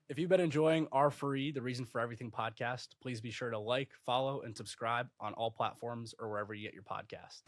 If you've been enjoying R4E, the Reason for Everything podcast, please be sure to like, follow, and subscribe on all platforms or wherever you get your podcasts.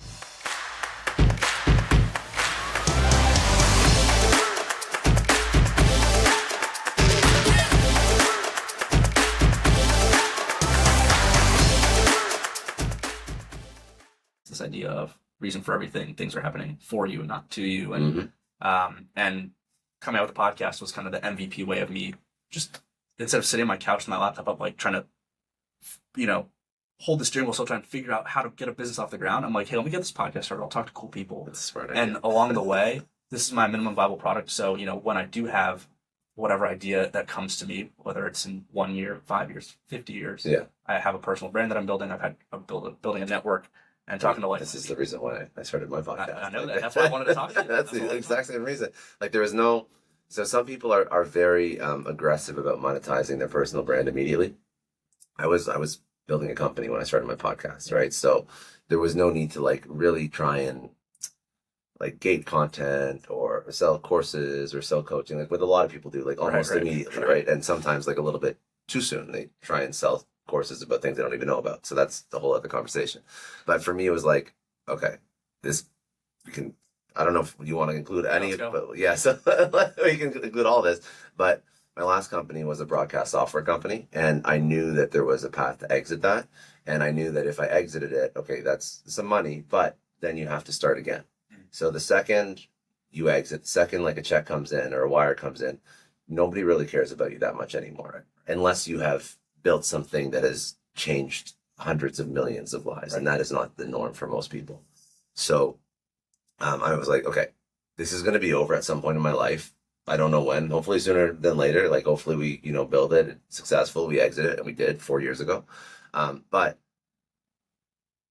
This idea of reason for everything, things are happening for you, not to you, and coming out with the podcast was kind of the MVP way of me just instead of sitting on my couch with my laptop up, like trying to, hold the steering wheel, still trying to figure out how to get a business off the ground. I'm like, hey, let me get this podcast started. I'll talk to cool people. That's a smart And idea. along the way, this is my minimum viable product. So, when I do have whatever idea that comes to me, whether it's in 1 year, 5 years, 50 years, I have a personal brand that I'm building. I'm building a network and talking to This is the reason why I started my podcast. I know that. That's why I wanted to talk to you. That's the exact same reason. Like there was no. So some people are very aggressive about monetizing their personal brand immediately. I was building a company when I started my podcast, right? So there was no need to like really try and like gate content or sell courses or sell coaching, like what a lot of people do, like almost immediately, right? And sometimes like a little bit too soon, they try and sell courses about things they don't even know about. So that's the whole other conversation. But for me, it was like, okay, we can. I don't know if you want to include any, but yeah, so we can include all this. But my last company was a broadcast software company, and I knew that there was a path to exit that, and I knew that if I exited it, okay, that's some money, but then you have to start again. So the second you exit, second like a check comes in or a wire comes in, nobody really cares about you that much anymore, unless you have built something that has changed hundreds of millions of lives, and that is not the norm for most people. So I was like, okay, this is going to be over at some point in my life. I don't know when, hopefully sooner than later. Like hopefully we, build it, it's successful. We exit it, and we did 4 years ago. But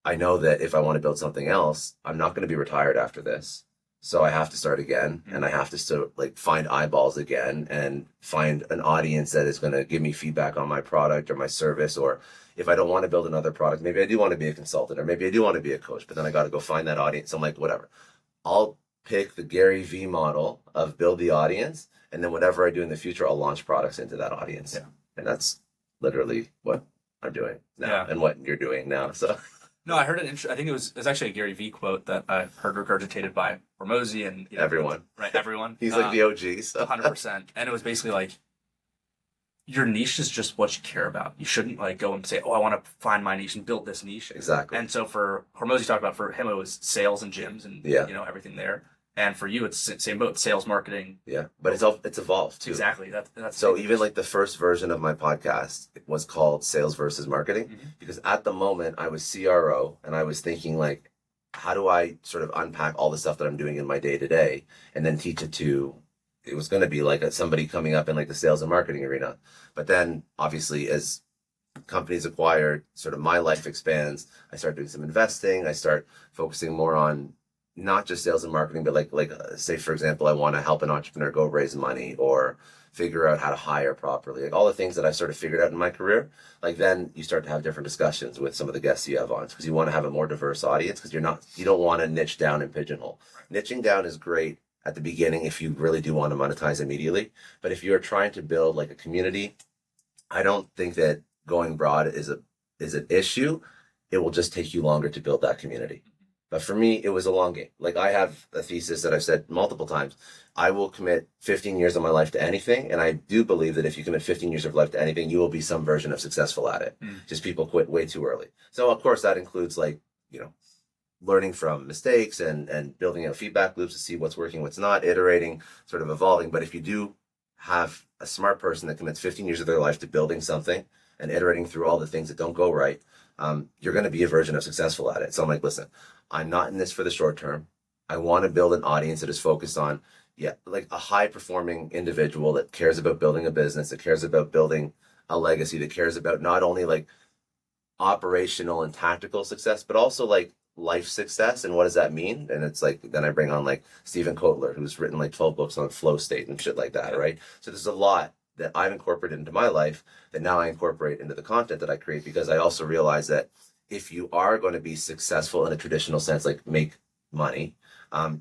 I know that if I want to build something else, I'm not going to be retired after this. So I have to start again, and I have to still like find eyeballs again and find an audience that is going to give me feedback on my product or my service. Or if I don't want to build another product, maybe I do want to be a consultant, or maybe I do want to be a coach, but then I got to go find that audience. I'm like, whatever. I'll pick the Gary V model of build the audience, and then whatever I do in the future, I'll launch products into that audience. Yeah. And that's literally what I'm doing now and what you're doing now. So. No, I heard it. I think it was actually a Gary V quote that I heard regurgitated by Hormozy and everyone. Right, everyone. He's like the OG. So 100%. And it was basically like, your niche is just what you care about. You shouldn't like go and say, oh, I want to find my niche and build this niche. Exactly. And so for Hormozy talked about, for him it was sales and gyms and everything there. And for you, it's same boat, sales, marketing. Yeah, but it's evolved too. Exactly. That's so even like the first version of my podcast was called Sales versus Marketing, because at the moment I was CRO and I was thinking like, how do I sort of unpack all the stuff that I'm doing in my day to day and then teach it to. It was going to be like somebody coming up in like the sales and marketing arena. But then obviously as companies acquired, sort of my life expands. I start doing some investing. I start focusing more on not just sales and marketing, but like say, for example, I want to help an entrepreneur go raise money or figure out how to hire properly. Like all the things that I've sort of figured out in my career, like then you start to have different discussions with some of the guests you have on, because you want to have a more diverse audience, because you don't want to niche down and pigeonhole. Niching down is great at the beginning if you really do want to monetize immediately. But if you're trying to build like a community, I don't think that going broad is an issue. It will just take you longer to build that community. But for me, it was a long game. Like I have a thesis that I've said multiple times. I will commit 15 years of my life to anything. And I do believe that if you commit 15 years of life to anything, you will be some version of successful at it. Just people quit way too early. So of course that includes like, learning from mistakes and building out feedback loops to see what's working, what's not, iterating, sort of evolving. But if you do have a smart person that commits 15 years of their life to building something and iterating through all the things that don't go right, you're going to be a version of successful at it. So I'm like, listen, I'm not in this for the short term. I want to build an audience that is focused on, like a high performing individual that cares about building a business, that cares about building a legacy, that cares about not only like operational and tactical success, but also like life success. And what does that mean? And it's like, then I bring on like Stephen Kotler, who's written like 12 books on flow state and shit like that, right? So there's a lot that I've incorporated into my life that now I incorporate into the content that I create, because I also realize that if you are going to be successful in a traditional sense, like make money,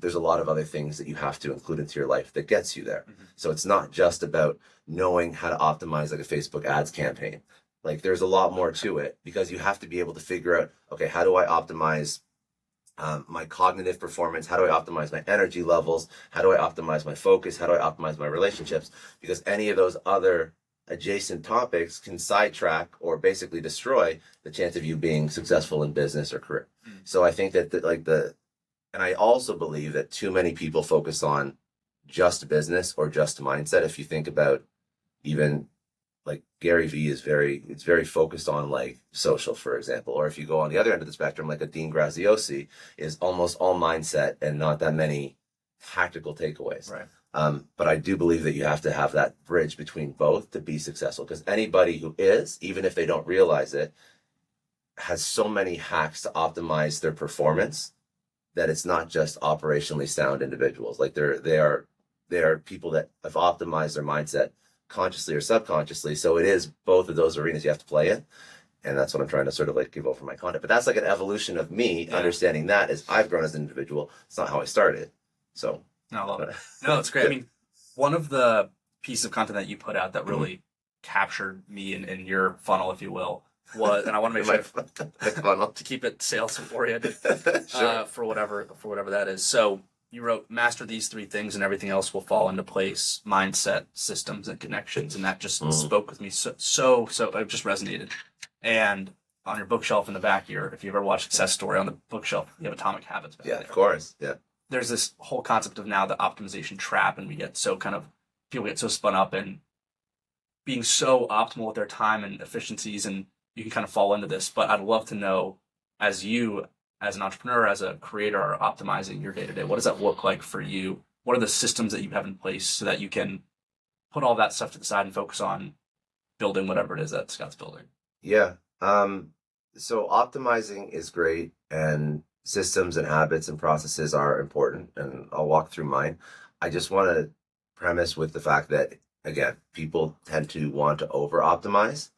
there's a lot of other things that you have to include into your life that gets you there. So it's not just about knowing how to optimize like a Facebook ads campaign. Like there's a lot more to it, because you have to be able to figure out, okay, how do I optimize my cognitive performance? How do I optimize my energy levels? How do I optimize my focus? How do I optimize my relationships? Because any of those other adjacent topics can sidetrack or basically destroy the chance of you being successful in business or career. So I think that and I also believe that too many people focus on just business or just mindset. If you think about even like Gary Vee it's very focused on like social, for example. Or if you go on the other end of the spectrum, like a Dean Graziosi is almost all mindset and not that many tactical takeaways. Right. But I do believe that you have to have that bridge between both to be successful, because anybody who is, even if they don't realize it, has so many hacks to optimize their performance that it's not just operationally sound individuals. Like they are people that have optimized their mindset consciously or subconsciously. So it is both of those arenas you have to play in. And that's what I'm trying to sort of like give over my content. But that's like an evolution of me understanding that as I've grown as an individual. It's not how I started. So no, I love it. No, it's great. I mean, one of the pieces of content that you put out that really captured me in your funnel, if you will, was, and I want to make sure to keep it sales oriented Sure. for whatever that is. So you wrote, master these 3 things and everything else will fall into place: mindset, systems, and connections. And that just spoke with me so it just resonated. And on your bookshelf in the back here, if you ever watched Success Story, on the bookshelf, you have Atomic Habits back there. Of course. Yeah. There's this whole concept of now the optimization trap, and people get so spun up in being so optimal with their time and efficiencies, and you can kind of fall into this. But I'd love to know, as an entrepreneur, as a creator, are optimizing your day-to-day, what does that look like for you? What are the systems that you have in place so that you can put all that stuff to the side and focus on building whatever it is that Scott's building? Yeah. So optimizing is great, and systems and habits and processes are important, and I'll walk through mine. I just want to premise with the fact that, again, people tend to want to over optimize.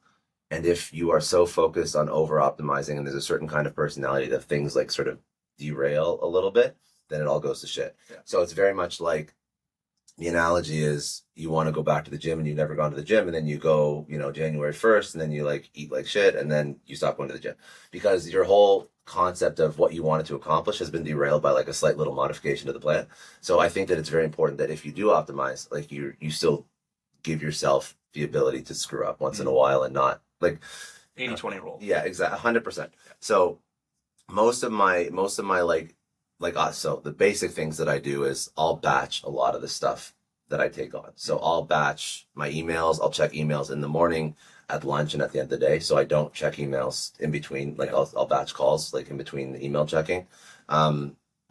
And if you are so focused on over optimizing and there's a certain kind of personality that things like sort of derail a little bit, then it all goes to shit. Yeah. So it's very much like the analogy is you want to go back to the gym and you've never gone to the gym, and then you go, January 1st, and then you like eat like shit, and then you stop going to the gym because your whole concept of what you wanted to accomplish has been derailed by like a slight little modification to the plan. So I think that it's very important that if you do optimize, like you still give yourself the ability to screw up once in a while, and not like 80-20 rule. Yeah, exactly. 100%. So most of my so the basic things that I do is I'll batch a lot of the stuff that I take on. So I'll batch my emails. I'll check emails in the morning, at lunch, and at the end of the day. So I don't check emails in between. Like I'll batch calls like in between the email checking.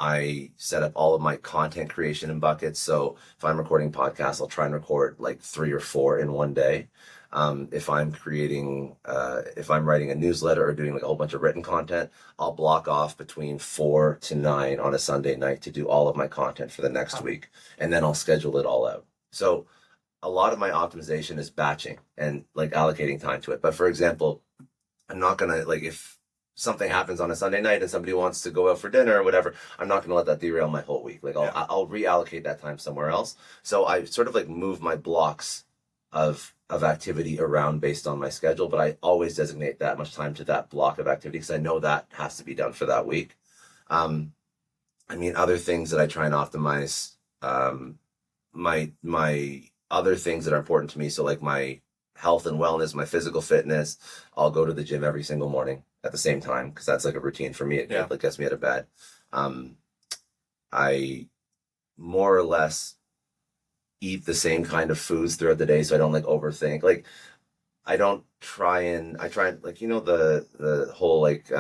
I set up all of my content creation in buckets. So if I'm recording podcasts, I'll try and record like 3 or 4 in one day. If I'm writing a newsletter or doing like a whole bunch of written content, I'll block off between 4 to 9 on a Sunday night to do all of my content for the next week. And then I'll schedule it all out. So a lot of my optimization is batching and like allocating time to it. But for example, I'm not going to like, if something happens on a Sunday night and somebody wants to go out for dinner or whatever, I'm not going to let that derail my whole week. Like I'll reallocate that time somewhere else. So I sort of like move my blocks of activity around based on my schedule, but I always designate that much time to that block of activity because I know that has to be done for that week. Other things that I try and optimize, my other things that are important to me. So like my health and wellness, my physical fitness, I'll go to the gym every single morning at the same time because that's like a routine for me. It gets me out of bed. I more or less eat the same kind of foods throughout the day so I don't like overthink. Like I try like, the whole like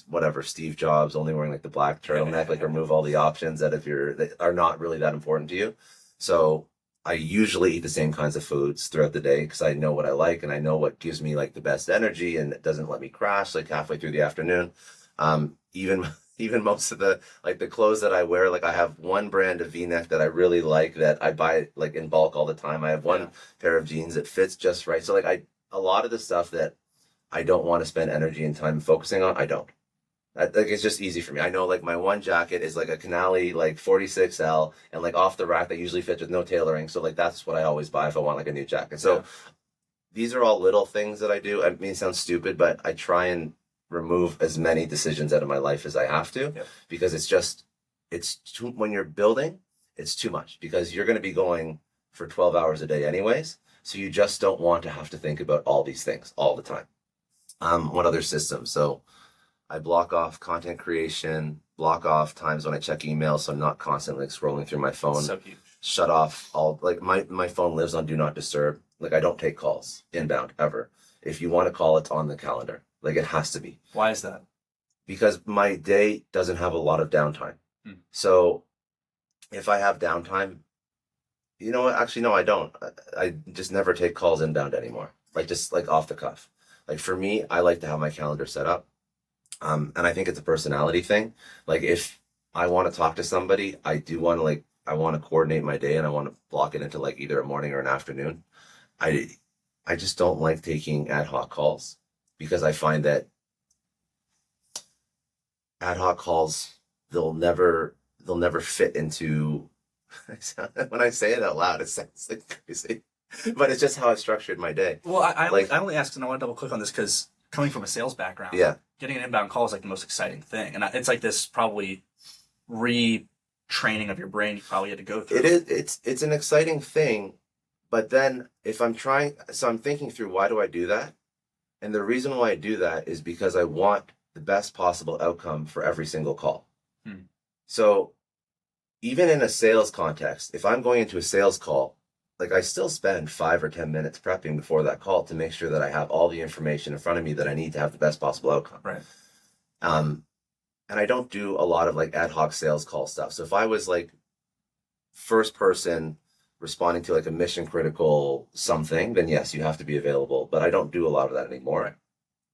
whatever, Steve Jobs only wearing like the black turtleneck, like remove all the options that are not really that important to you. So I usually eat the same kinds of foods throughout the day because I know what I like and I know what gives me like the best energy and it doesn't let me crash like halfway through the afternoon. Even most of the clothes that I wear, like I have one brand of V-neck that I really like that I buy like in bulk all the time. I have one pair of jeans that fits just right. So like a lot of the stuff that I don't want to spend energy and time focusing on, I don't. Like it's just easy for me. I know like my one jacket is like a Canali like 46L and like off the rack that usually fits with no tailoring. So like that's what I always buy if I want like a new jacket. So Yeah. these are all little things that I do. I mean, it sounds stupid, but I try and remove as many decisions out of my life as I have to Yep. because it's too, when you're building, it's too much because you're going to be going for 12 hours a day anyways. So you just don't want to have to think about all these things all the time. What other systems? So I block off content creation, block off times when I check email so I'm not constantly scrolling through my phone. So huge. Shut off all like my phone lives on do not disturb. Like I don't take calls inbound ever. If you want to call, it's on the calendar. Like it has to be. Why is that? Because my day doesn't have a lot of downtime. So if I have downtime, you know what? Actually, no, I don't. I just never take calls inbound anymore. Like just like off the cuff. Like for me, I like to have my calendar set up. And I think it's a personality thing. Like if I want to talk to somebody, I do want to like I want to coordinate my day and I want to block it into like either a morning or an afternoon. I I just don't like taking ad hoc calls because I find that ad hoc calls they'll never fit into when I say it out loud it sounds like crazy. But it's just how I've structured my day. Well, Like I only ask, and I want to double click on this because coming from a sales background, yeah. getting an inbound call is like the most exciting thing, and it's like this probably retraining of your brain you probably had to go through. It is it's an exciting thing, but then if I'm trying so I'm thinking through why do I do that? And the reason why I do that is because I want the best possible outcome for every single call. So even in a sales context, if I'm going into a sales call, like I still spend 5 or 10 minutes prepping before that call to make sure that I have all the information in front of me that I need to have the best possible outcome. Right. And I don't do a lot of like ad hoc sales call stuff. So if I was like first person responding to like a mission critical something, then yes, you have to be available. But I don't do a lot of that anymore. Right.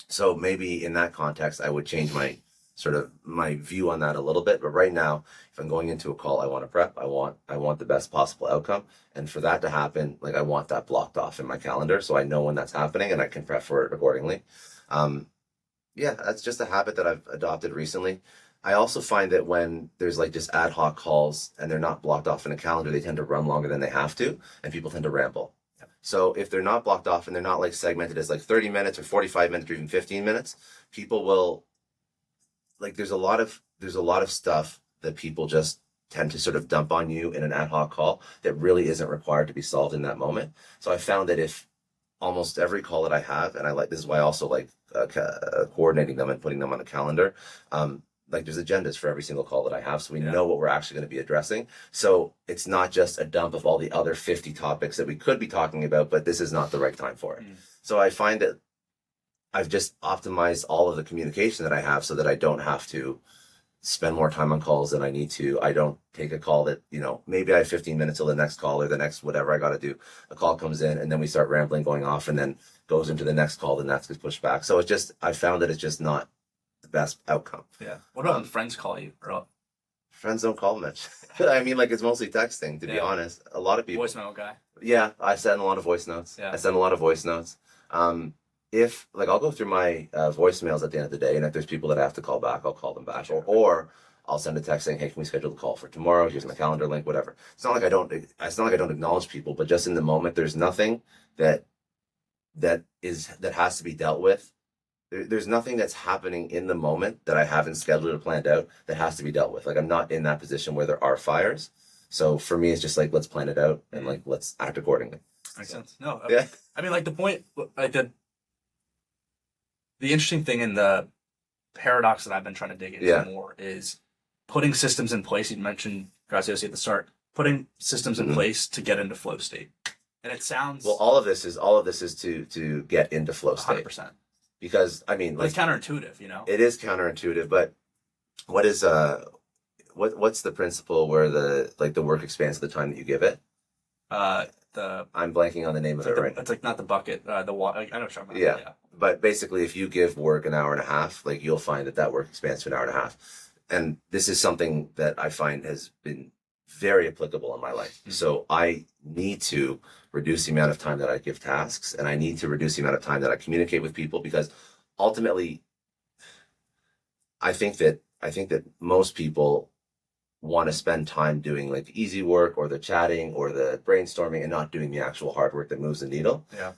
So maybe in that context, I would change my sort of my view on that a little bit. But right now, if I'm going into a call, I want to prep. I want the best possible outcome. And for that to happen, like I want that blocked off in my calendar so I know when that's happening and I can prep for it accordingly. Yeah, that's just a habit that I've adopted recently. I also find that when there's like just ad hoc calls and they're not blocked off in a calendar, they tend to run longer than they have to, and people tend to ramble. So if they're not blocked off and they're not like segmented as like 30 minutes or 45 minutes or even 15 minutes, people will like there's a lot of stuff that people just tend to sort of dump on you in an ad hoc call that really isn't required to be solved in that moment. So I found that if almost every call that I have, and I like this is why I also like coordinating them and putting them on a calendar. Like there's agendas for every single call that I have, so we know what we're actually going to be addressing. So it's not just a dump of all the other 50 topics that we could be talking about, but this is not the right time for it. So I find that I've just optimized all of the communication that I have so that I don't have to spend more time on calls than I need to. I don't take a call that, maybe I have 15 minutes till the next call or the next whatever I got to do. A call comes in and then we start rambling, going off, and then goes into the next call, then that gets pushed back. So it's just, I found that it's just not the best outcome. Yeah. What about when friends call you? Friends don't call much. I mean, like it's mostly texting, to be honest. A lot of people. Voicemail guy. Yeah, I send a lot of voice notes. Yeah. I send a lot of voice notes. If like I'll go through my voicemails at the end of the day, and if there's people that I have to call back, I'll call them back, or I'll send a text saying, "Hey, can we schedule the call for tomorrow? Here's my calendar link, whatever." It's not like I don't acknowledge people, but just in the moment, there's nothing that has to be dealt with. There's nothing that's happening in the moment that I haven't scheduled or planned out that has to be dealt with. Like I'm not in that position where there are fires. So for me, it's just like let's plan it out and like let's act accordingly. Makes sense. No. Yeah. I mean, like the point, like the interesting thing in the paradox that I've been trying to dig into more is putting systems in place. You mentioned Graziosi at the start, putting systems in place to get into flow state. And it sounds well. All of this is to get into flow state. 100%. Because I mean, but it's counterintuitive, It is counterintuitive, but what is what's the principle where the work expands the time that you give it? I'm blanking on the name of it right now. It's like not the bucket, the water. I know what you're talking about. Yeah. But basically, if you give work an hour and a half, like you'll find that work expands to an hour and a half. And this is something that I find has been very applicable in my life. So I need to reduce the amount of time that I give tasks, and I need to reduce the amount of time that I communicate with people, because ultimately I think that most people want to spend time doing like the easy work or the chatting or the brainstorming and not doing the actual hard work that moves the needle. Yeah.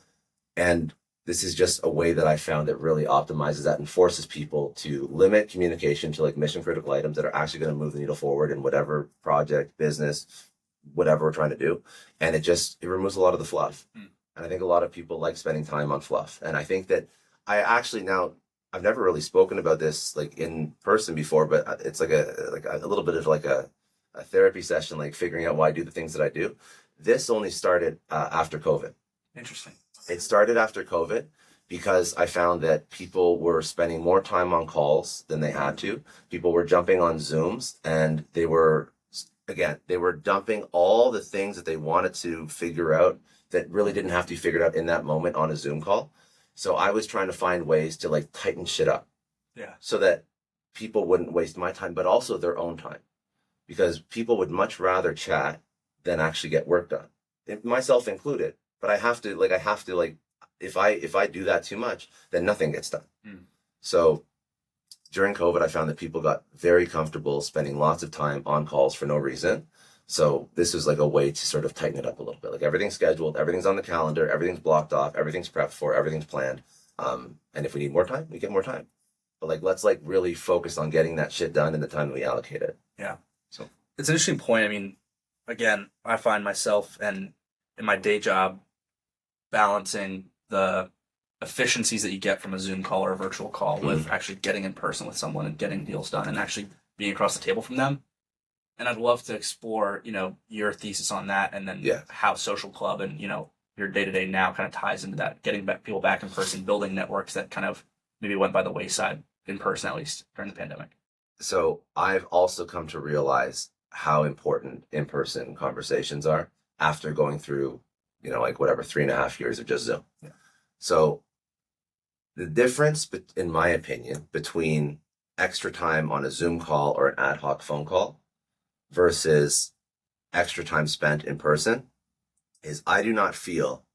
And this is just a way that I found that really optimizes that and forces people to limit communication to like mission critical items that are actually going to move the needle forward in whatever project, business, whatever we're trying to do. And it removes a lot of the fluff. And I think a lot of people like spending time on fluff. And I think that I actually now, I've never really spoken about this like in person before, but it's like a little bit of like a therapy session, like figuring out why I do the things that I do. This only started after COVID. Interesting. It started after COVID because I found that people were spending more time on calls than they had to. People were jumping on Zooms and they were dumping all the things that they wanted to figure out that really didn't have to be figured out in that moment on a Zoom call. So I was trying to find ways to like tighten shit up. Yeah. So that people wouldn't waste my time, but also their own time. Because people would much rather chat than actually get work done. Myself included. But I have to if I do that too much, then nothing gets done. So during COVID, I found that people got very comfortable spending lots of time on calls for no reason. So this was like a way to sort of tighten it up a little bit. Like everything's scheduled, everything's on the calendar, everything's blocked off, everything's prepped for, everything's planned. And if we need more time, we get more time. But like, let's like really focus on getting that shit done in the time that we allocate it. Yeah. So it's an interesting point. I mean, again, I find myself and in my day job balancing the efficiencies that you get from a Zoom call or a virtual call with actually getting in person with someone and getting deals done and actually being across the table from them. And I'd love to explore, your thesis on that and then how Social Club and, your day-to-day now kind of ties into that, getting people back in person, building networks that kind of maybe went by the wayside in person, at least during the pandemic. So I've also come to realize how important in-person conversations are after going through, 3.5 years of just Zoom. Yeah. So the difference, in my opinion, between extra time on a Zoom call or an ad hoc phone call versus extra time spent in person is I do not feel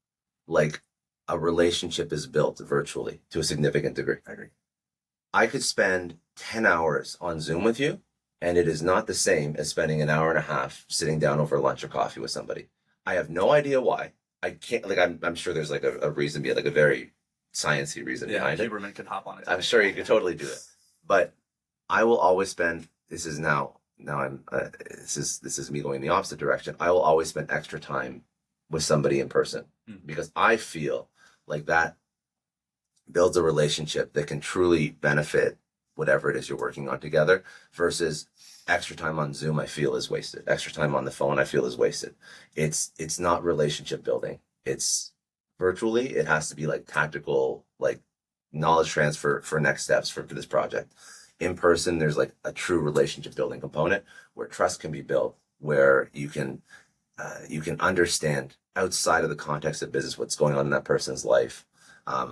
like a relationship is built virtually to a significant degree. I agree. I could spend 10 hours on Zoom with you, and it is not the same as spending an hour and a half sitting down over lunch or coffee with somebody. I have no idea why. I can't, I'm sure there's like a reason behind, like a very sciencey reason behind it. Huberman could hop on it. I'm sure you could totally do it. But I will always spend, this is me going the opposite direction. I will always spend extra time with somebody in person because I feel like that builds a relationship that can truly benefit whatever it is you're working on together versus extra time on Zoom I feel is wasted. Extra time on the phone I feel is wasted. It's not relationship building. It's virtually, it has to be like tactical, like knowledge transfer for next steps for this project. In person, there's like a true relationship building component where trust can be built, where you can understand outside of the context of business what's going on in that person's life,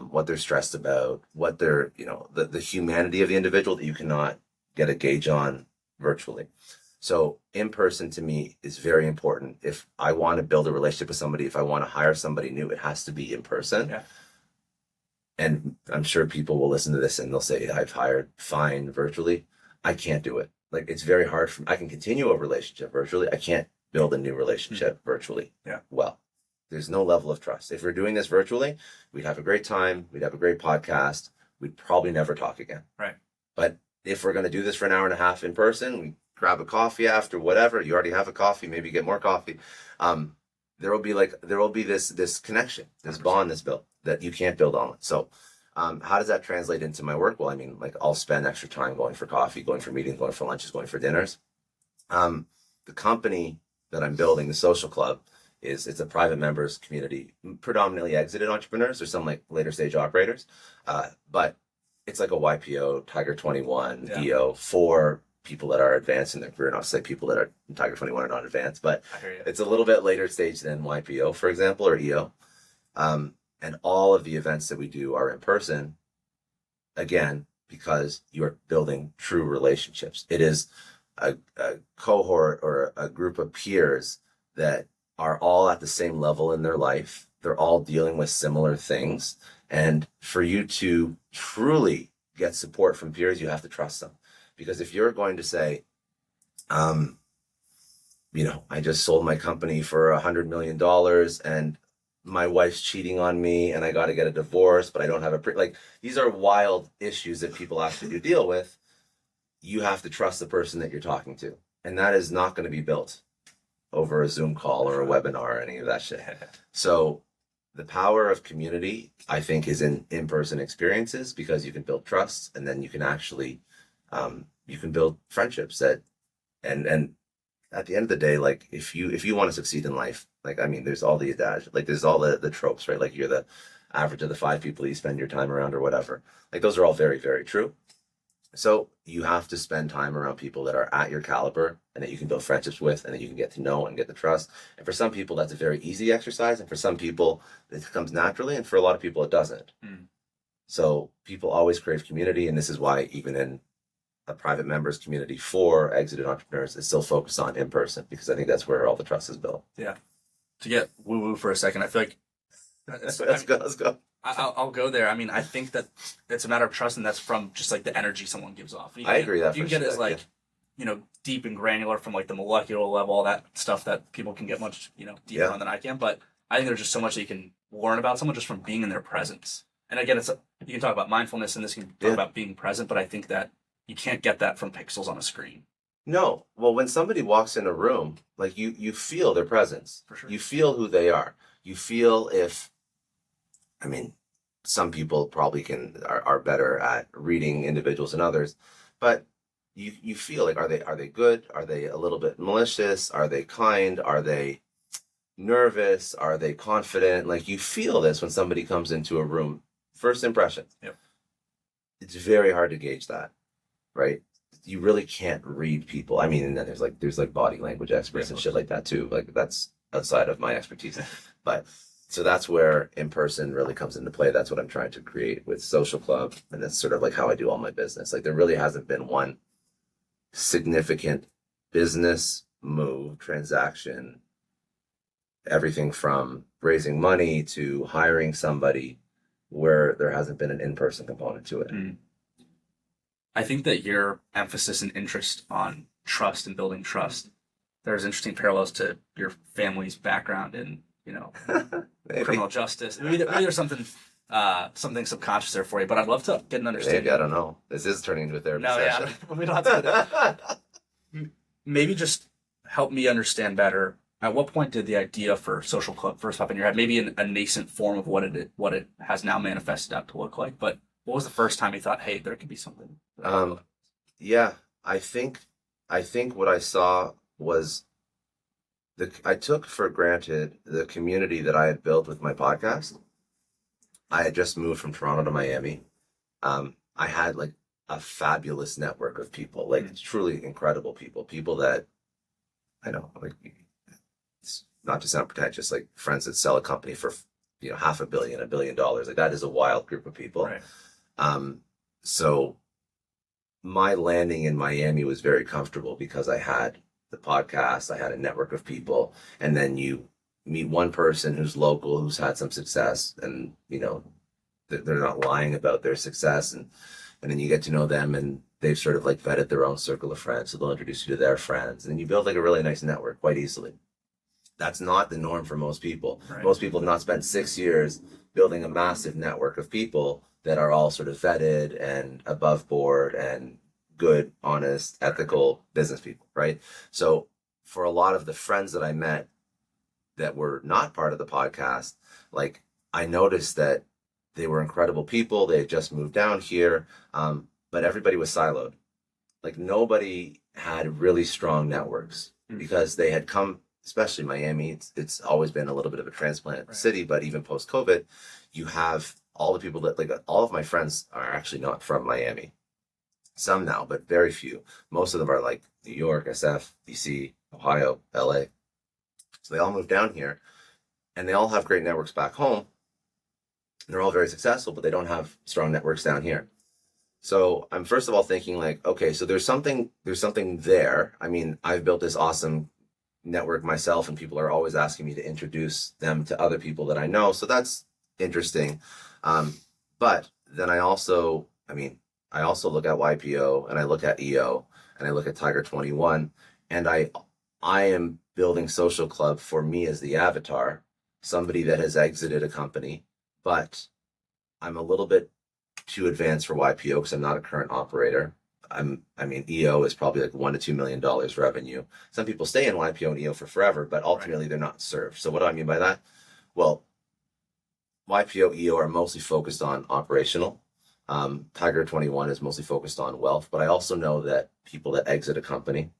what they're stressed about, what they're, the humanity of the individual that you cannot get a gauge on virtually. So in person to me is very important. If I want to build a relationship with somebody, if I want to hire somebody new, it has to be in person. Yeah. And I'm sure people will listen to this and they'll say, I've hired fine virtually. I can't do it. Like, it's very hard I can continue a relationship virtually. I can't build a new relationship virtually. Yeah. Well, there's no level of trust. If we're doing this virtually, we'd have a great time. We'd have a great podcast. We'd probably never talk again. Right. But if we're going to do this for an hour and a half in person, we grab a coffee after, whatever. You already have a coffee, maybe get more coffee. There will be this connection, this 100%. Bond that's built that you can't build on it. So how does that translate into my work? Well, I mean, like, I'll spend extra time going for coffee, going for meetings, going for lunches, going for dinners. The company that I'm building, the Social Club, it's a private members community, predominantly exited entrepreneurs. There's some like later stage operators, but it's like a YPO, Tiger 21, EO for people that are advanced in their career. Not to say people that are in Tiger 21 are not advanced, but it's a little bit later stage than YPO, for example, or EO. And all of the events that we do are in person, again, because you're building true relationships. It is a cohort or a group of peers that are all at the same level in their life. They're all dealing with similar things. And for you to truly get support from peers, you have to trust them. Because if you're going to say, I just sold my company for $100 million and my wife's cheating on me and I got to get a divorce, but I don't have like, these are wild issues that people actually do deal with. You have to trust the person that you're talking to. And that is not going to be built over a Zoom call or a webinar or any of that shit. So the power of community, I think, is in in-person experiences, because you can build trust, and then you can actually, you can build friendships and at the end of the day, like if you want to succeed in life, like, I mean, there's all the adage, like there's all the tropes, right? Like you're the average of the 5 people you spend your time around or whatever. Like those are all very, very true. So you have to spend time around people that are at your caliber and that you can build friendships with and that you can get to know and get the trust. And for some people, that's a very easy exercise. And for some people, it comes naturally. And for a lot of people, it doesn't. So people always crave community. And this is why even in a private members community for exited entrepreneurs, it's still focused on in person, because I think that's where all the trust is built. Yeah. To get woo woo for a second, I feel like Let's go. I'll go there. I mean, I think that it's a matter of trust, and that's from just like the energy someone gives off. I agree that you can get it as like, deep and granular from like the molecular level, all that stuff that people can get much, deeper on than I can. But I think there's just so much that you can learn about someone just from being in their presence. And again, you can talk about mindfulness and this can talk about being present, but I think that you can't get that from pixels on a screen. No. Well, when somebody walks in a room, like you feel their presence. For sure. You feel who they are. You feel some people probably are better at reading individuals than others, but you feel like, are they good? Are they a little bit malicious? Are they kind? Are they nervous? Are they confident? Like you feel this when somebody comes into a room. First impression. Yep. It's very hard to gauge that, right? You really can't read people. I mean, and then there's body language experts and shit like that too. Like that's outside of my expertise, but. So that's where in-person really comes into play. That's what I'm trying to create with Social Club. And that's sort of like how I do all my business. Like there really hasn't been one significant business move, transaction, everything from raising money to hiring somebody, where there hasn't been an in-person component to it. I think that your emphasis and interest on trust and building trust, there's interesting parallels to your family's background in, criminal justice. Maybe there's something subconscious there for you, but I'd love to get an understanding. Maybe, I don't know. This is turning into a therapy session. Yeah. We don't have to do that. Maybe just help me understand better. At what point did the idea for Social Club first pop in your head? Maybe in a nascent form of what it has now manifested out to look like. But what was the first time you thought, hey, there could be something? Yeah, I think what I saw was I took for granted the community that I had built with my podcast. I had just moved from Toronto to Miami. I had like a fabulous network of people, like truly incredible people that I know, like, it's not to sound pretentious, like friends that sell a company for, $500 million, $1 billion. Like that is a wild group of people. Right. So my landing in Miami was very comfortable because I had the podcast, I had a network of people, and then you meet one person who's local, who's had some success, and they're not lying about their success, and then you get to know them, and they've sort of like vetted their own circle of friends, so they'll introduce you to their friends, and then you build like a really nice network quite easily. That's not the norm for most people. Right. Most people have not spent 6 years building a massive network of people that are all sort of vetted and above board and good, honest, ethical business people, right? So for a lot of the friends that I met that were not part of the podcast, like I noticed that they were incredible people. They had just moved down here, but everybody was siloed. Like nobody had really strong networks because they had come, especially Miami. It's always been a little bit of a transplant city, but even post-COVID, you have all the people that, like, all of my friends are actually not from Miami. Some now, but very few. Most of them are like New York, SF, DC, Ohio, LA. So they all moved down here and they all have great networks back home. They're all very successful, but they don't have strong networks down here. So I'm first of all thinking like, okay, so there's something there. I mean, I've built this awesome network myself and people are always asking me to introduce them to other people that I know. So that's interesting. But then I I also look at YPO and I look at EO and I look at Tiger 21, and I am building Social Club for me as the avatar, somebody that has exited a company, but I'm a little bit too advanced for YPO because I'm not a current operator. I mean, EO is probably like $1 to $2 million revenue. Some people stay in YPO and EO for forever, but ultimately they're not served. So what do I mean by that? Well, YPO, EO are mostly focused on operational. Tiger 21 is mostly focused on wealth, but I also know that people that exit a company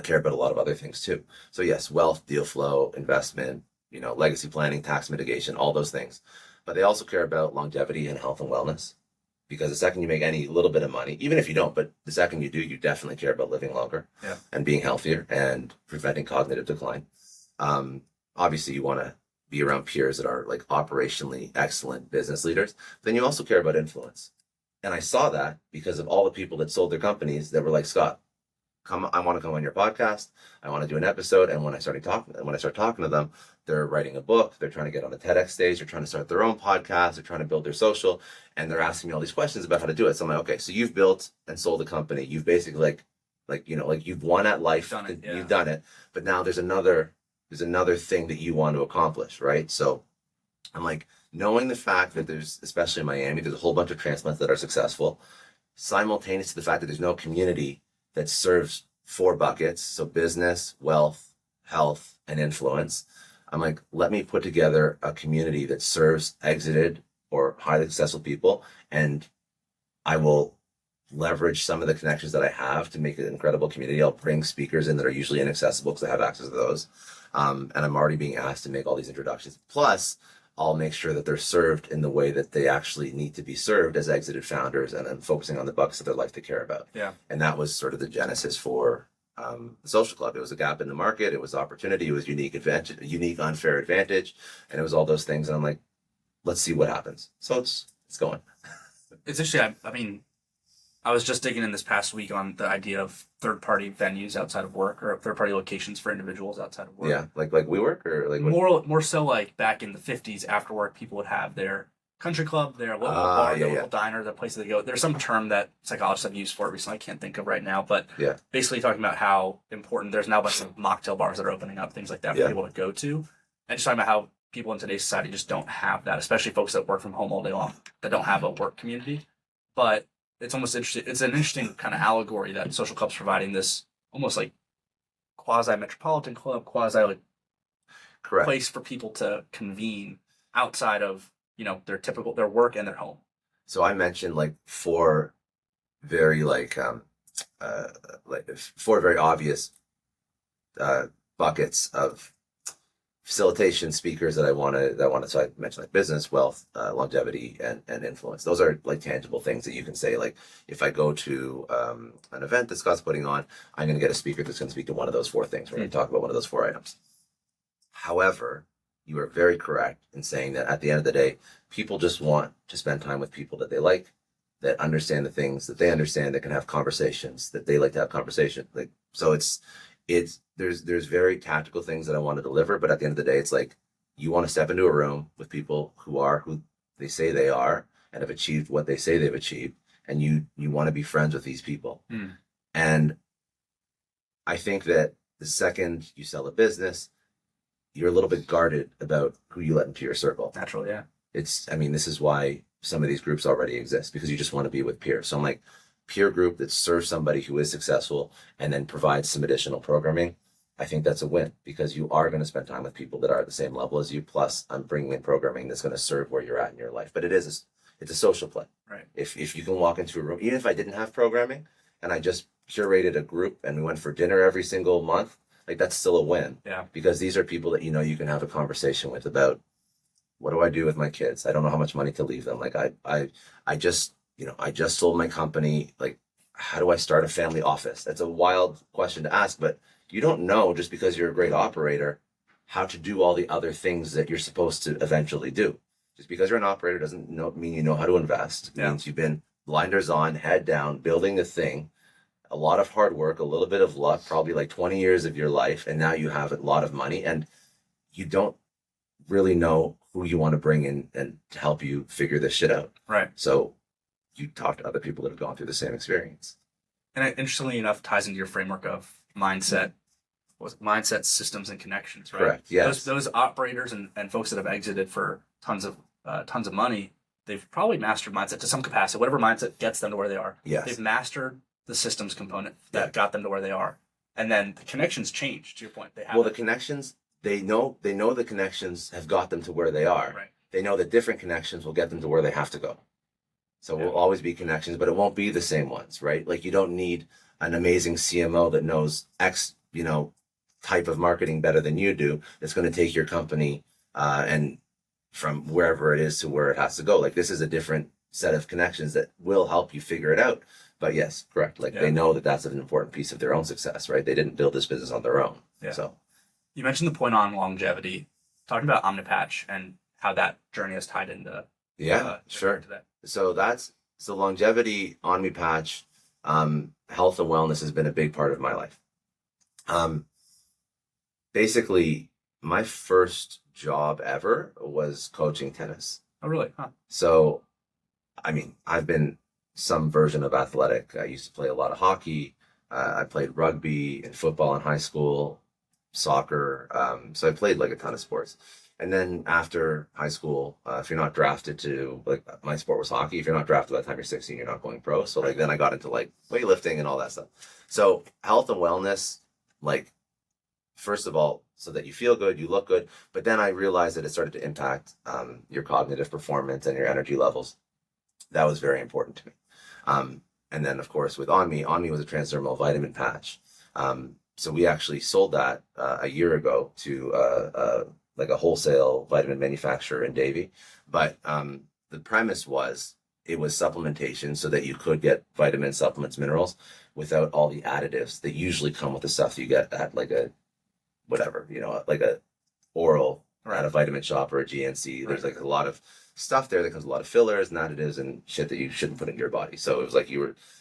care about a lot of other things too. So yes, wealth, deal flow, investment, legacy planning, tax mitigation, all those things. But they also care about longevity and health and wellness. Because the second you make any little bit of money, even if you don't, but the second you do, you definitely care about living longer and being healthier and preventing cognitive decline. Obviously, you want to be around peers that are like operationally excellent business leaders. Then you also care about influence. And I saw that because of all the people that sold their companies that were like, Scott, I want to come on your podcast. I want to do an episode. And when I start talking to them, they're writing a book. They're trying to get on the TEDx stage. They're trying to start their own podcast. They're trying to build their social, and they're asking me all these questions about how to do it. So I'm like, okay, so you've built and sold a company. You've basically like you've won at life. You've done it. But now there's another thing that you want to accomplish, right? So I'm like, knowing the fact that there's, especially in Miami, there's a whole bunch of transplants that are successful, simultaneous to the fact that there's no community that serves 4 buckets, so business, wealth, health, and influence. I'm like, let me put together a community that serves exited or highly successful people, and I will leverage some of the connections that I have to make an incredible community. I'll bring speakers in that are usually inaccessible because I have access to those. And I'm already being asked to make all these introductions. Plus, I'll make sure that they're served in the way that they actually need to be served as exited founders, and I'm focusing on the buckets of their life they care about. Yeah. And that was sort of the genesis for the Social Club. It was a gap in the market. It was opportunity. It was unique unfair advantage. And it was all those things. And I'm like, let's see what happens. So it's going. It's interesting. I mean, I was just digging in this past week on the idea of third-party venues outside of work, or third-party locations for individuals outside of work. Yeah, like WeWork, or like more so like back in the 50s, after work, people would have their country club, their local bar, their local diner, the place that they go. There's some term that psychologists have used for it recently. I can't think of right now, but basically talking about how important there's now a bunch of mocktail bars that are opening up, things like that for people to go to, and just talking about how people in today's society just don't have that, especially folks that work from home all day long that don't have a work community. But it's almost interesting. It's an interesting kind of allegory that Social Club's providing, this almost like quasi metropolitan club, quasi like place for people to convene outside of their work and their home. So I mentioned like 4 very four very obvious buckets of facilitation speakers that I want to. So I mentioned like business, wealth, longevity, and influence. Those are like tangible things that you can say. Like if I go to an event that Scott's putting on, I'm going to get a speaker that's going to speak to one of those 4 things. We're going to talk about one of those 4 items. However, you are very correct in saying that at the end of the day, people just want to spend time with people that they like, that understand the things that they understand, that can have conversations that they like to have conversation. Like, so there's very tactical things that I want to deliver, but at the end of the day, it's like you want to step into a room with people who are who they say they are and have achieved what they say they've achieved, and you want to be friends with these people. And I think that the second you sell a business, you're a little bit guarded about who you let into your circle. Naturally, yeah. This is why some of these groups already exist, because you just want to be with peers. So I'm like, peer group that serves somebody who is successful and then provides some additional programming. I think that's a win, because you are going to spend time with people that are at the same level as you. Plus, I'm bringing in programming that's going to serve where you're at in your life. But it's a social play. Right. If you can walk into a room, even if I didn't have programming and I just curated a group and we went for dinner every single month, like that's still a win. Yeah. Because these are people that you can have a conversation with about, what do I do with my kids? I don't know how much money to leave them. Like I just sold my company. Like, how do I start a family office? That's a wild question to ask, but you don't know, just because you're a great operator, how to do all the other things that you're supposed to eventually do. Just because you're an operator doesn't mean you know how to invest. It means you've been blinders on, head down, building a thing, a lot of hard work, a little bit of luck, probably like 20 years of your life, and now you have a lot of money, and you don't really know who you want to bring in and to help you figure this shit out. Right. So you talk to other people that have gone through the same experience. And it, interestingly enough, ties into your framework of mindset, mindset, systems, and connections, right? Correct. Yes. Those operators and folks that have exited for tons of money, they've probably mastered mindset to some capacity. Whatever mindset gets them to where they are, Yes. they've mastered the systems component that got them to where they are, and then the connections change. To your point, they have Well, the connections, they know the connections have got them to where they are. right. They know that different connections will get them to where they have to go. So will always be connections, but it won't be the same ones, right? Like you don't need an amazing CMO that knows X, type of marketing better than you do. It's going to take your company and from wherever it is to where it has to go. Like this is a different set of connections that will help you figure it out. But yes, correct. Like they know that that's an important piece of their own success, right? They didn't build this business on their own. Yeah. So You mentioned the point on longevity, talking about Omnipatch and how that journey has tied into sure. to that. So longevity, Omnipatch, health and wellness has been a big part of my life. Basically, my first job ever was coaching tennis. Oh, really? Huh. So, I mean, I've been some version of athletic. I used to play a lot of hockey. I played rugby and football in high school, soccer. So I played like a ton of sports. And then after high school, if you're not drafted to, like my sport was hockey, if you're not drafted by the time you're 16, you're not going pro. So like then I got into like weightlifting and all that stuff. So health and wellness, like first of all, so that you feel good, you look good. But then I realized that it started to impact your cognitive performance and your energy levels. That was very important to me. And then of course with Onme was a transdermal vitamin patch. So we actually sold that a year ago to like a wholesale vitamin manufacturer in Davie. But the premise was it was supplementation so that you could get vitamin supplements, minerals without all the additives that usually come with the stuff you get at like a whatever, like a oral at a vitamin shop or a GNC. There's like a lot of stuff there that comes with a lot of fillers and additives and shit that you shouldn't put into your body. So it was like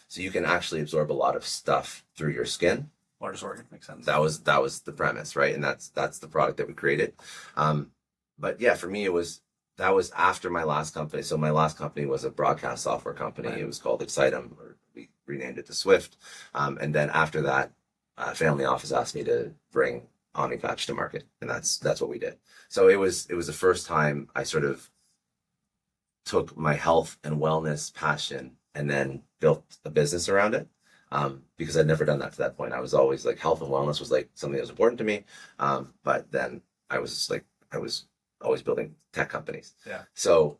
so you can actually absorb a lot of stuff through your skin. Largest organ, makes sense. That was the premise, right? And that's the product that we created. But yeah, for me, that was after my last company. So my last company was a broadcast software company. Right. It was called Excitem, or we renamed it to Swift. And then after that, family office asked me to bring Omnipatch to market, and that's what we did. So it was the first time I sort of took my health and wellness passion and then built a business around it. Because I'd never done that to that point. I was always like health and wellness was like something that was important to me. But then I was always building tech companies. Yeah. So,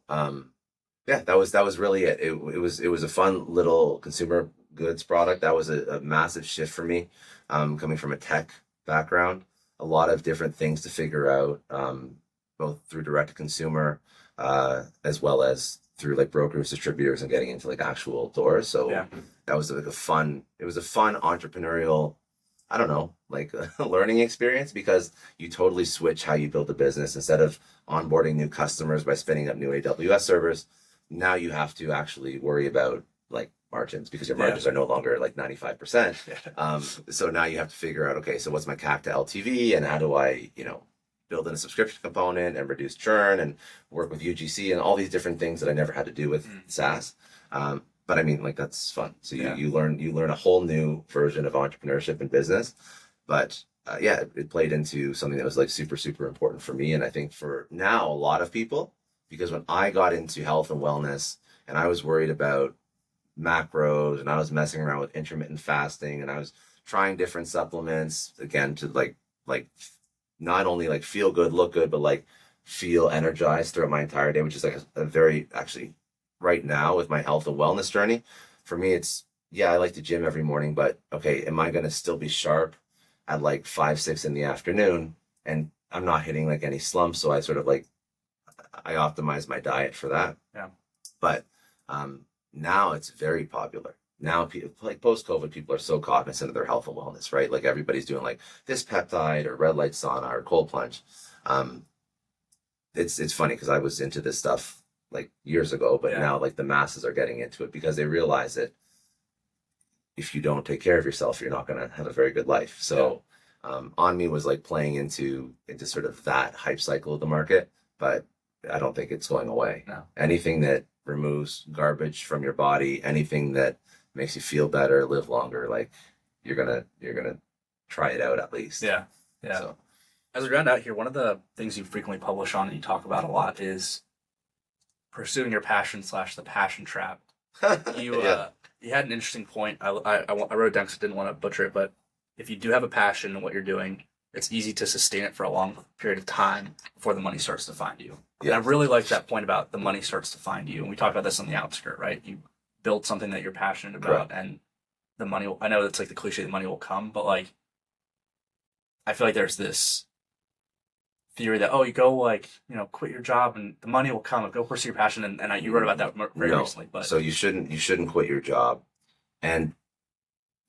that was really it. It was a fun little consumer goods product. That was a massive shift for me. Coming from a tech background, a lot of different things to figure out, both through direct to consumer, as well as through like brokers, distributors, and getting into like actual doors. So that was like a fun entrepreneurial, I don't know, like a learning experience, because you totally switch how you build a business. Instead of onboarding new customers by spinning up new AWS servers, now you have to actually worry about like margins, because your margins are no longer like 95%. So now you have to figure out, okay, so what's my CAC to LTV, and how do I, build in a subscription component and reduce churn and work with UGC and all these different things that I never had to do with SaaS. But I mean, like, that's fun. So you learn a whole new version of entrepreneurship and business. But it played into something that was like super, super important for me. And I think for now, a lot of people, because when I got into health and wellness and I was worried about macros and I was messing around with intermittent fasting and I was trying different supplements, again, to like not only like feel good, look good, but like feel energized throughout my entire day, which is like a very, actually right now with my health and wellness journey, for me, it's, I like to gym every morning, but okay, am I going to still be sharp at like 5-6 in the afternoon? And I'm not hitting like any slumps. So I sort of like, I optimize my diet for that. Yeah. But now it's very popular. Now, like post-COVID, people are so cognizant of their health and wellness, right? Like everybody's doing like this peptide or red light sauna or cold plunge. It's funny because I was into this stuff like years ago, but now like the masses are getting into it because they realize that if you don't take care of yourself, you're not going to have a very good life. So Onme was like playing into sort of that hype cycle of the market, but I don't think it's going away. No. Anything that removes garbage from your body, anything that makes you feel better, live longer, like you're gonna try it out at least. Yeah. Yeah. So As we round out here, one of the things you frequently publish on and you talk about a lot is pursuing your passion / the passion trap. You you had an interesting point. I wrote it down because I didn't want to butcher it, but if you do have a passion in what you're doing, it's easy to sustain it for a long period of time before the money starts to find you. Yeah. And I really like that point about the money starts to find you. And we talked about this on the outskirt, right? You build something that you're passionate about, Correct. and the money will, I know it's like the cliche, the money will come, but like, I feel like there's this theory that, oh, you go like, quit your job and the money will come, go pursue your passion. And you wrote about that very recently, but so you shouldn't quit your job. And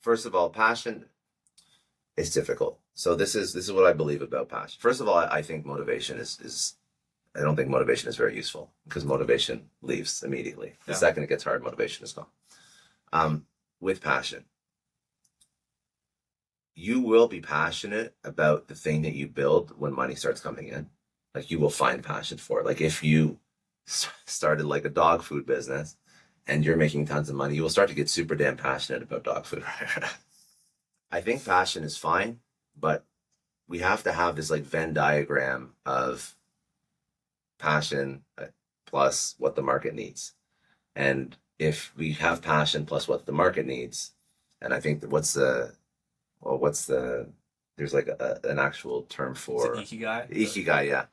first of all, passion is difficult. So this is what I believe about passion. First of all, I think motivation is I don't think motivation is very useful because motivation leaves immediately. The second it gets hard, motivation is gone. With passion, you will be passionate about the thing that you build when money starts coming in. Like you will find passion for it. Like if you started like a dog food business and you're making tons of money, you will start to get super damn passionate about dog food. I think passion is fine, but we have to have this like Venn diagram of passion plus what the market needs. And if we have passion plus what the market needs, and I think that there's like an actual term for ikigai. Ikigai, yeah.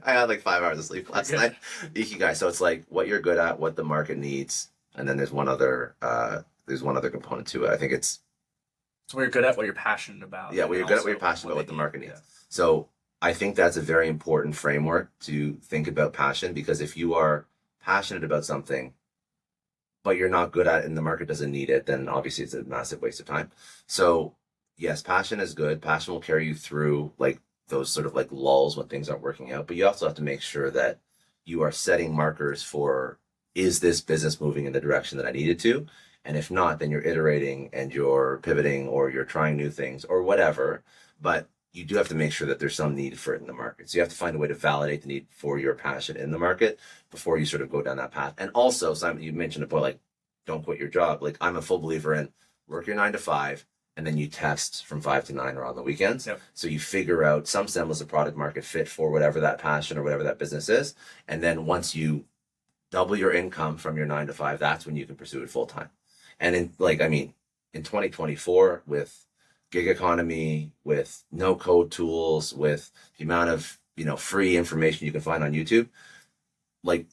I had like 5 hours of sleep last night. Ikigai. So it's like what you're good at, what the market needs, and then there's one other component to it. I think it's what you're good at, what you're passionate about. Yeah, what you're good at, what you're passionate about, what the market needs. So I think that's a very important framework to think about passion, because if you are passionate about something, but you're not good at it and the market doesn't need it, then obviously it's a massive waste of time. So yes, passion is good. Passion will carry you through like those sort of like lulls when things aren't working out, but you also have to make sure that you are setting markers for, is this business moving in the direction that I need it to? And if not, then you're iterating and you're pivoting or you're trying new things or whatever. But you do have to make sure that there's some need for it in the market. So you have to find a way to validate the need for your passion in the market before you sort of go down that path. And also, Simon, you mentioned a point like, don't quit your job. Like I'm a full believer in work your 9 to 5, and then you test from 5 to 9 or on the weekends. Yep. So you figure out some semblance of product market fit for whatever that passion or whatever that business is. And then once you double your income from your 9 to 5, that's when you can pursue it full time. And in 2024 with gig economy, with no code tools, with the amount of, free information you can find on YouTube, like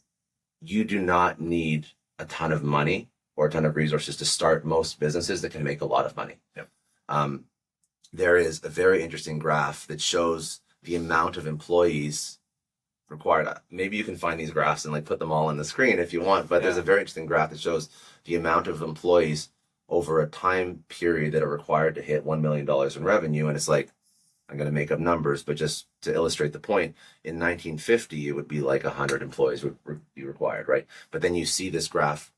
you do not need a ton of money or a ton of resources to start most businesses that can make a lot of money. Yep. There is a very interesting graph that shows the amount of employees required. Maybe you can find these graphs and like put them all on the screen if you want, but there's a very interesting graph that shows the amount of employees over a time period that are required to hit $1 million in revenue. And it's like, I'm going to make up numbers, but just to illustrate the point, in 1950, it would be like 100 employees would be required, right? But then you see this graph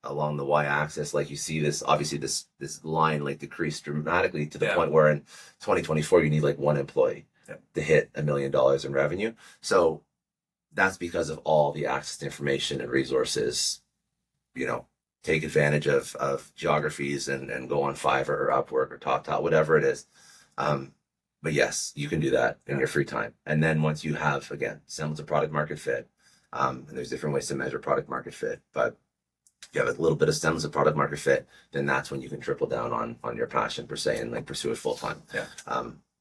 along the y-axis, like you see this, obviously this line like decrease dramatically to the point where in 2024, you need like 1 employee to hit $1 million in revenue. So that's because of all the access to information and resources, take advantage of geographies and go on Fiverr or Upwork or TopTal, whatever it is. But yes, you can do that in your free time. And then once you have, again, semblance of product market fit, and there's different ways to measure product market fit, but you have a little bit of semblance of product market fit, then that's when you can triple down on your passion per se and like pursue it full time. Yeah.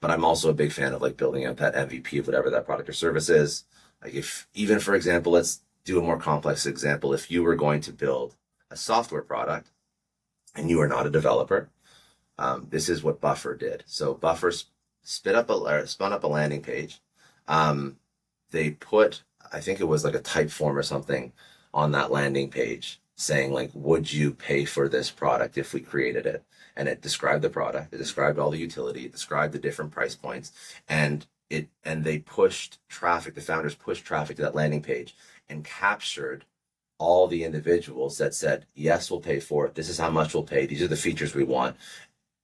But I'm also a big fan of like building out that MVP of whatever that product or service is. Like if even, for example, let's do a more complex example. If you were going to build a software product and you are not a developer, this is what Buffer did. So Buffer spun up a landing page. They put, I think it was like a type form or something on that landing page saying like, would you pay for this product if we created it? And it described the product, it described all the utility, it described the different price points, and they pushed traffic, the founders pushed traffic to that landing page and captured all the individuals that said, yes, we'll pay for it. This is how much we'll pay. These are the features we want.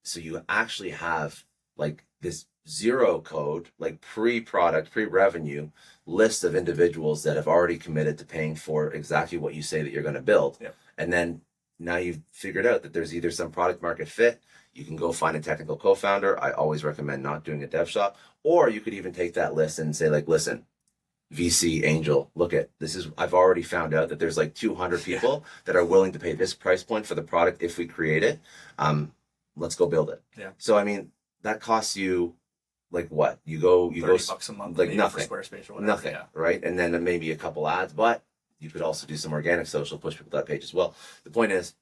So you actually have like this zero code, like pre-product, pre-revenue list of individuals that have already committed to paying for exactly what you say that you're going to build. Yep. And then now you've figured out that there's either some product market fit. You can go find a technical co-founder. I always recommend not doing a dev shop. Or you could even take that list and say, like, listen, VC angel, look at this is I've already found out that there's like 200 people that are willing to pay this price point for the product if we create it. Let's go build it. Yeah. So I mean, that costs you like what? You go $30 a month, like maybe nothing. for Squarespace or whatever. Nothing, Yeah. right? And then maybe a couple ads, but you could also do some organic social, push people to that page as well. The point is,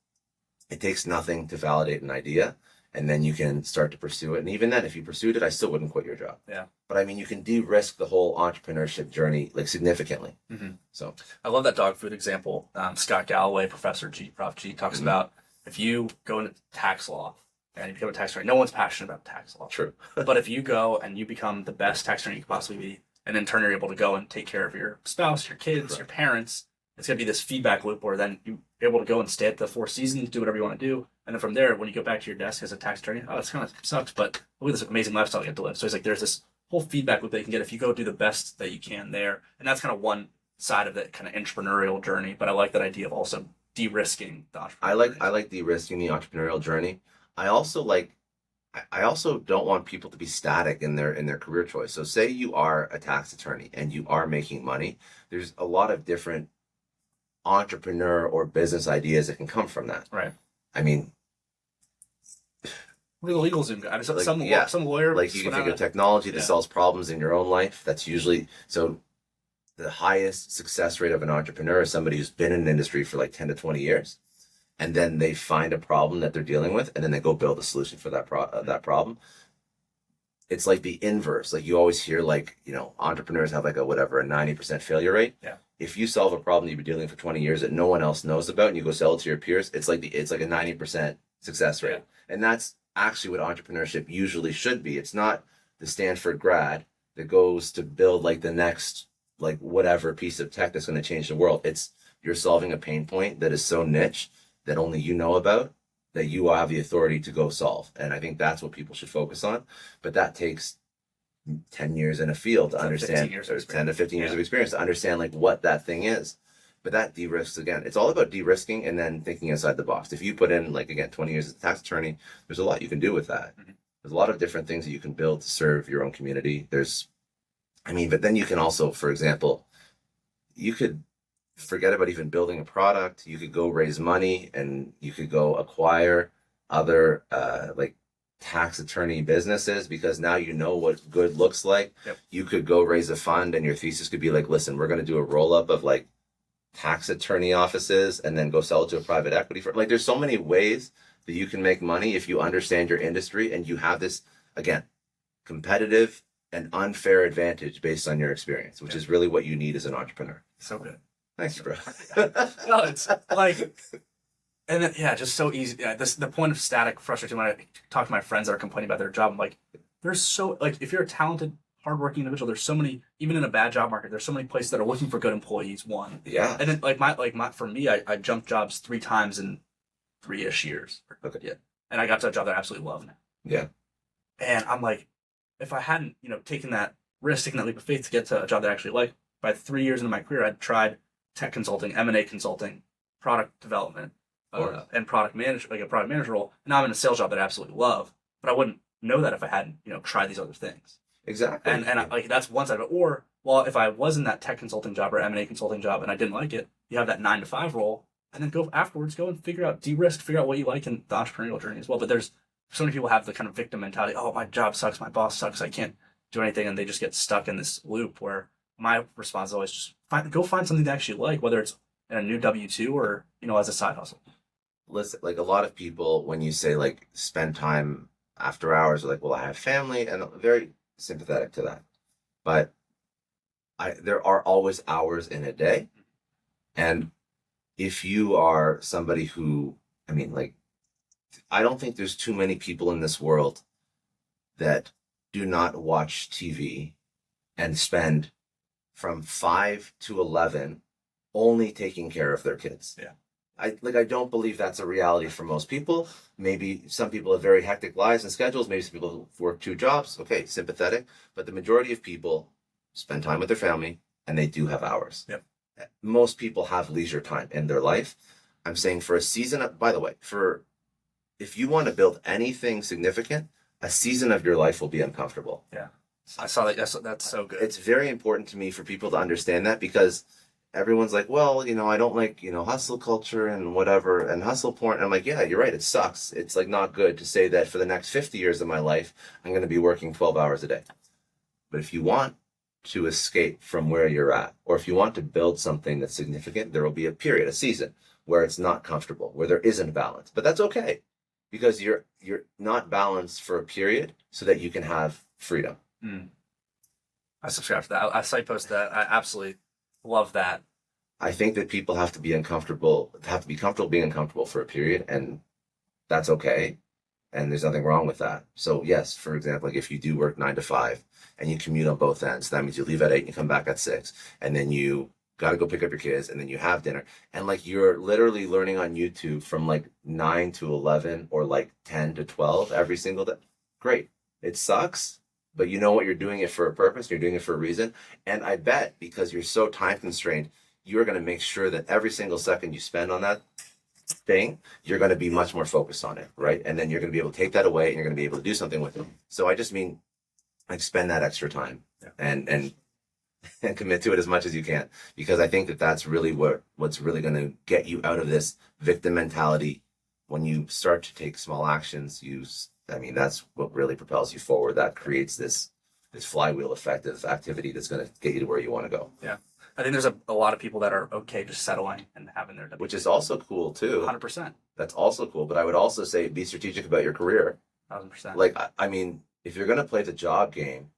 it takes nothing to validate an idea, and then you can start to pursue it. And even then, if you pursued it, I still wouldn't quit your job. Yeah. But I mean, you can de-risk the whole entrepreneurship journey like significantly. Mm-hmm. So I love that dog food example. Scott Galloway, Professor G, Prof G, talks about if you go into tax law and you become a tax attorney, no one's passionate about tax law. true. But if you go and you become the best tax attorney you could possibly be, and in turn you're able to go and take care of your spouse, your kids, Correct. your parents, it's going to be this feedback loop where then you're able to go and stay at the Four Seasons, do whatever you want to do. And then from there, when you go back to your desk as a tax attorney, oh, it's kind of sucks, but look at this amazing lifestyle you get to live. So it's like there's this whole feedback loop that you can get if you go do the best that you can there. And that's kind of one side of that kind of entrepreneurial journey. But I like that idea of also de-risking the entrepreneurial I like de-risking the entrepreneurial journey. I also don't want people to be static in their career choice. So say you are a tax attorney and you are making money. There's a lot of different entrepreneur or business ideas that can come from that. Right. I mean, What are the legal Zoom guy? I mean, Like, some yeah. some lawyer. like you can think of technology. technology that Yeah. solves problems in your own life. That's usually so. The highest success rate of an entrepreneur is somebody who's been in an industry for like 10 to 20 years, and then they find a problem that they're dealing with, and then they go build a solution for that that problem. It's like the inverse. Like you always hear, like, you know, entrepreneurs have like a 90% failure rate. Yeah. If you solve a problem you've been dealing with for 20 years that no one else knows about, and you go sell it to your peers, it's like a 90% success rate. Yeah. And that's actually what entrepreneurship usually should be. It's not the Stanford grad that goes to build like the next, like whatever piece of tech that's going to change the world. It's you're solving a pain point that is so niche that only you know about, that you have the authority to go solve. And I think that's what people should focus on. But that takes 10 years in a field to 10 to 15 understand, years of or 10 to 15 years Yeah. of experience to understand like what that thing is. But that de-risks, again, it's all about de-risking and then thinking outside the box. If you put in, like, again, 20 years as a tax attorney, there's a lot you can do with that. Mhm. There's a lot of different things that you can build to serve your own community. But then you can also, for example, you could forget about even building a product. You could go raise money and you could go acquire other like tax attorney businesses, because now you know what good looks like. Yep. You could go raise a fund and your thesis could be like, listen, we're going to do a roll up of like tax attorney offices and then go sell it to a private equity firm. Like there's so many ways that you can make money if you understand your industry and you have this, again, competitive and unfair advantage based on your experience, which Yeah. is really what you need as an entrepreneur. So good. Thanks, bro. No, it's like, and then, yeah, just so easy. Yeah, the point of static frustration when I talk to my friends that are complaining about their job, I'm like, there's so, like, if you're a talented, hardworking individual, there's so many, even in a bad job market, there's so many places that are looking for good employees. One, Yeah. and then for me, I jumped jobs 3 times in 3-ish years. Okay. Yeah, and I got to a job that I absolutely love now. Yeah. And I'm like, if I hadn't, taken that risk, taken that leap of faith to get to a job that I actually like, by 3 years into my career, I'd tried tech consulting, M&A consulting, product development, and product management, like a product manager role. And now I'm in a sales job that I absolutely love, but I wouldn't know that if I hadn't, tried these other things. Exactly. And like that's one side of it. Or, well, if I was in that tech consulting job or M&A consulting job and I didn't like it, you have that 9 to 5 role, and then go and figure out, de-risk, figure out what you like in the entrepreneurial journey as well. But there's so many people have the kind of victim mentality. Oh, my job sucks, my boss sucks, I can't do anything, and they just get stuck in this loop. Where my response is always just go find something to actually like, whether it's in a new W-2 or as a side hustle. Listen, like a lot of people, when you say like spend time after hours, are like, well, I have family, and I'm very sympathetic to that. But there are always hours in a day. And if you are somebody who, I don't think there's too many people in this world that do not watch TV and spend from 5 to 11 only taking care of their kids. Yeah. I don't believe that's a reality for most people. Maybe some people have very hectic lives and schedules. Maybe some people work 2 jobs. Okay, sympathetic. But the majority of people spend time with their family and they do have hours. Yep. Most people have leisure time in their life. I'm saying for a season of, by the way, for if you want to build anything significant, a season of your life will be uncomfortable. Yeah. I saw that. That's so good. It's very important to me for people to understand that, because everyone's like, well, I don't like, hustle culture and whatever and hustle porn. And I'm like, yeah, you're right. It sucks. It's like not good to say that for the next 50 years of my life, I'm going to be working 12 hours a day. But if you want to escape from where you're at, or if you want to build something that's significant, there will be a period, a season where it's not comfortable, where there isn't balance. But that's okay, because you're not balanced for a period so that you can have freedom. I subscribe to that. I site post that. I absolutely love that. I think that people have to be comfortable being uncomfortable for a period, and that's okay. And there's nothing wrong with that. So yes, for example, like if you do work 9 to 5 and you commute on both ends, that means you leave at 8 and you come back at 6, and then you got to go pick up your kids, and then you have dinner, and like you're literally learning on YouTube from like 9 to 11 or like 10 to 12 every single day. Great. It sucks, but you know what? You're doing it for a purpose. You're doing it for a reason. And I bet because you're so time constrained, you're going to make sure that every single second you spend on that thing, you're going to be much more focused on it, right? And then you're going to be able to take that away and you're going to be able to do something with it. So I just mean, like, spend that extra time and commit to it as much as you can, because I think that that's really what's really going to get you out of this victim mentality. When you start to take small actions, that's what really propels you forward. That creates this flywheel effect of activity that's going to get you to where you want to go. Yeah. I think there's a lot of people that are okay just settling and having their which is also cool too. 100%. That's also cool. But I would also say be strategic about your career. 1,000%. Like, I mean, if you're going to play the job game,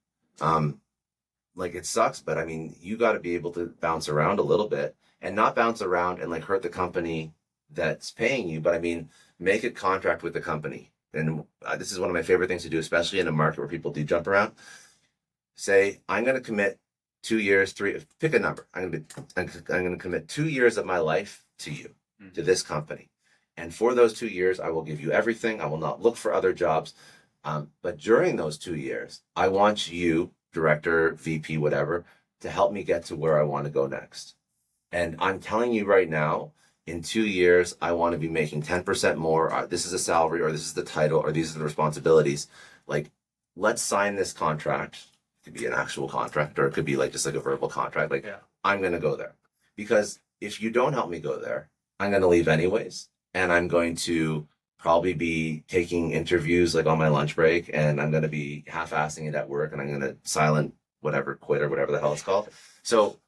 like, it sucks, but I mean, you got to be able to bounce around a little bit, and not bounce around and like hurt the company that's paying you. But I mean, make a contract with the company. And this is one of my favorite things to do, especially in a market where people do jump around. Say, I'm going to commit 2 years, 3, pick a number. I'm going to commit 2 years of my life to you, to this company. And for those 2 years, I will give you everything. I will not look for other jobs. But during those 2 years, I want you, director, VP, whatever, to help me get to where I want to go next. And I'm telling you right now, in 2 years, I want to be making 10% more. This is a salary, or this is the title, or these are the responsibilities. Like, let's sign this contract. It could be an actual contract, or it could be like just like a verbal contract. Like, I'm going to go there. Because if you don't help me go there, I'm going to leave anyways. And I'm going to probably be taking interviews like on my lunch break, and I'm going to be half-assing it at work, and I'm going to silent quit or whatever the hell it's called. So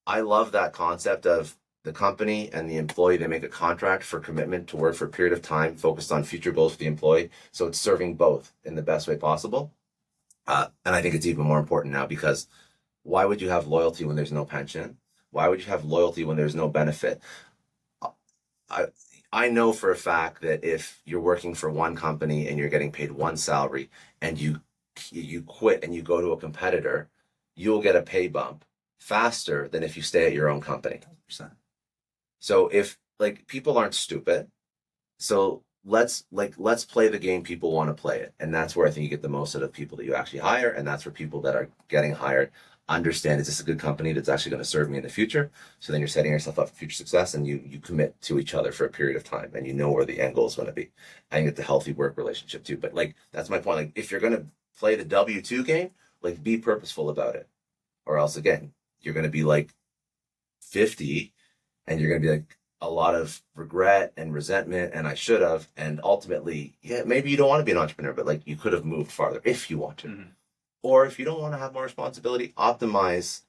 I love that concept of the company and the employee. They make a contract for commitment to work for a period of time focused on future goals for the employee. So it's serving both in the best way possible. And I think it's even more important now, because why would you have loyalty when there's no pension? Why would you have loyalty when there's no benefit? I know for a fact that if you're working for one company and you're getting paid one salary, and you quit and you go to a competitor, you'll get a pay bump faster than if you stay at your own company. 100%. So if, like, people aren't stupid, so let's play the game people want to play it. And that's where I think you get the most out of people that you actually hire. And that's where people that are getting hired understand, is this a good company that's actually going to serve me in the future? So then you're setting yourself up for future success, and you commit to each other for a period of time, and you know where the end goal is going to be. I think it's a healthy work relationship too. But like, that's my point. Like, if you're going to play the W-2 game, like, be purposeful about it, or else again, you're going to be like 50 and you're going to be like a lot of regret and resentment, and I should have. And ultimately, yeah, maybe you don't want to be an entrepreneur, but like, you could have moved farther if you want to. Mm-hmm. Or if you don't want to have more responsibility, optimize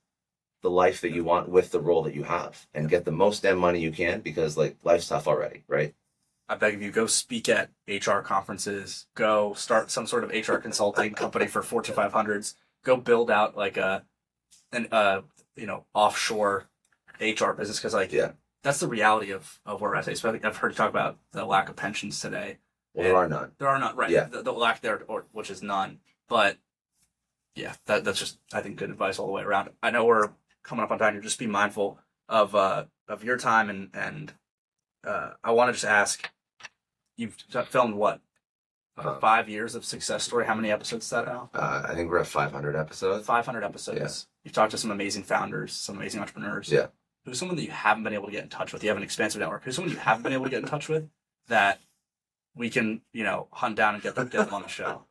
the life that you want with the role that you have, and get the most damn money you can, because like, life's tough already, right? I beg of you, go speak at HR conferences, go start some sort of HR consulting company for Fortune 500s, go build out like an offshore HR business. Cause like, that's the reality of where we're at. Especially, I've heard you talk about the lack of pensions today. Well, there are none. There are none, right? Yeah. The lack there, which is none. But yeah, that's just, I think, good advice all the way around. I know we're coming up on time. Just be mindful of your time and I want to just ask, you've filmed what? Uh, 5 years of success story. How many episodes is that now? I think we're at 500 episodes. 500 episodes. Yeah. You've talked to some amazing founders, some amazing entrepreneurs. Yeah. Who's someone that you haven't been able to get in touch with? You have an expansive network. Who's someone you haven't been able to get in touch with that we can, hunt down and get them on the show?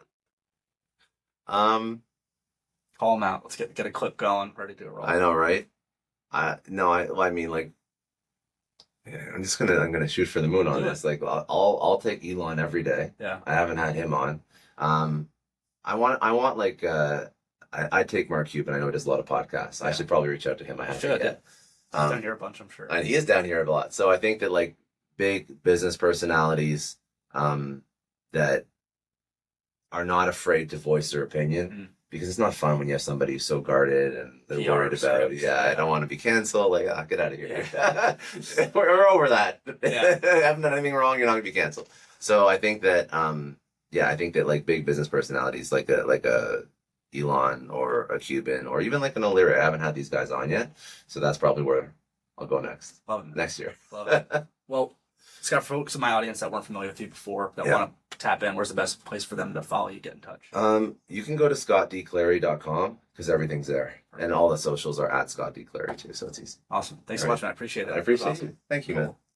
Call them out. Let's get a clip going, ready to roll. I know, right? I mean, like, yeah, I'm gonna shoot for the moon on Do it. this. Like, I'll take Elon every day. Yeah. I haven't had him on. I want like, I take Mark Cuban. I know he does a lot of podcasts. I should probably reach out to him. I haven't Should. yet. He's down here a bunch, I'm sure. And he is down here a lot. So I think that like big business personalities, that are not afraid to voice their opinion. Mhm. Because it's not fun when you have somebody who's so guarded and they're PR worried about, scripts, I don't want to be canceled. Like, get out of here. We're over that. Yeah. Haven't done anything wrong. You're not going to be canceled. So I think that, I think that like big business personalities, like a Elon or a Cuban or even like an O'Leary, I haven't had these guys on yet. So that's probably where I'll go next. Love it. Next year. Love it. Well, Scott, for folks in my audience that weren't familiar with you before, that want to tap in, where's the best place for them to follow you, get in touch? You can go to scottdclary.com because everything's there. And all the socials are at scottdclary too, so it's easy. Awesome. Thanks so All right. much, man. I appreciate it. I appreciate Awesome. it. Thank you, man.